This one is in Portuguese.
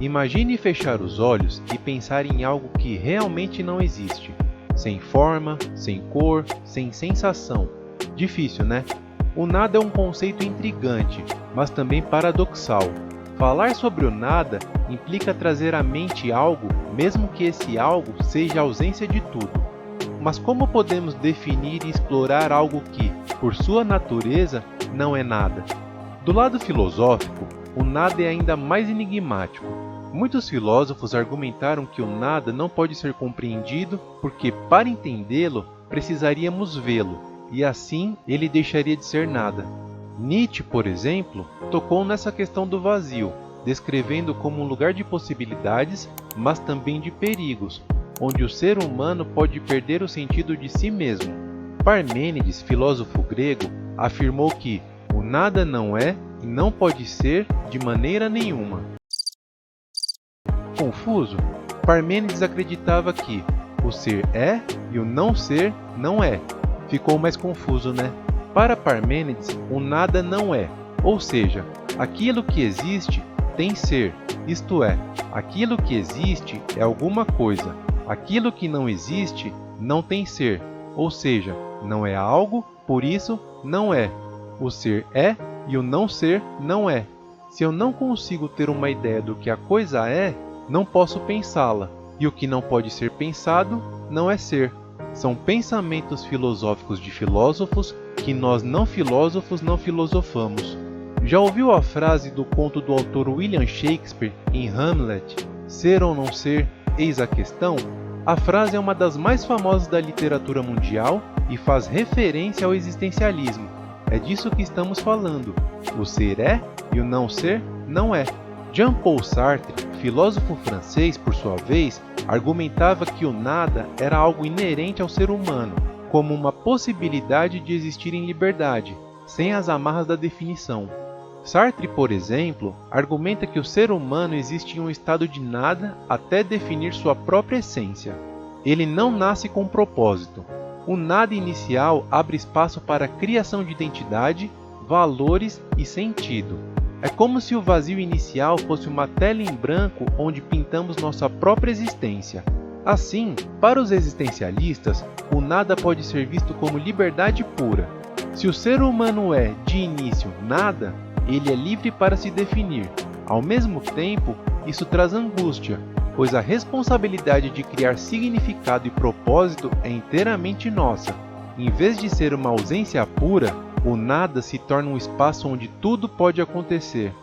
Imagine fechar os olhos e pensar em algo que realmente não existe. Sem forma, sem cor, sem sensação. Difícil, né? O nada é um conceito intrigante, mas também paradoxal. Falar sobre o nada implica trazer à mente algo, mesmo que esse algo seja a ausência de tudo. Mas como podemos definir e explorar algo que, por sua natureza, não é nada? Do lado filosófico, o nada é ainda mais enigmático. Muitos filósofos argumentaram que o nada não pode ser compreendido porque, para entendê-lo, precisaríamos vê-lo, e assim ele deixaria de ser nada. Nietzsche, por exemplo, tocou nessa questão do vazio, descrevendo como um lugar de possibilidades, mas também de perigos, onde o ser humano pode perder o sentido de si mesmo. Parmênides, filósofo grego, afirmou que o nada não é e não pode ser de maneira nenhuma. Confuso? Parmênides acreditava que o ser é e o não ser não é. Ficou mais confuso, né? Para Parmênides, o nada não é, ou seja, aquilo que existe tem ser, isto é, aquilo que existe é alguma coisa, aquilo que não existe não tem ser, ou seja, não é algo, por isso não é. O ser é e o não ser não é. Se eu não consigo ter uma ideia do que a coisa é, não posso pensá-la, e o que não pode ser pensado não é ser. São pensamentos filosóficos de filósofos que nós não filósofos não filosofamos. Já ouviu a frase do conto do autor William Shakespeare em Hamlet, ser ou não ser, eis a questão? A frase é uma das mais famosas da literatura mundial e faz referência ao existencialismo. É disso que estamos falando. O ser é e o não ser não é. Jean-Paul Sartre, filósofo francês, por sua vez, argumentava que o nada era algo inerente ao ser humano, como uma possibilidade de existir em liberdade, sem as amarras da definição. Sartre, por exemplo, argumenta que o ser humano existe em um estado de nada até definir sua própria essência. Ele não nasce com propósito. O nada inicial abre espaço para a criação de identidade, valores e sentido. É como se o vazio inicial fosse uma tela em branco onde pintamos nossa própria existência. Assim, para os existencialistas, o nada pode ser visto como liberdade pura. Se o ser humano é, de início, nada, ele é livre para se definir. Ao mesmo tempo, isso traz angústia, pois a responsabilidade de criar significado e propósito é inteiramente nossa. Em vez de ser uma ausência pura, o nada se torna um espaço onde tudo pode acontecer.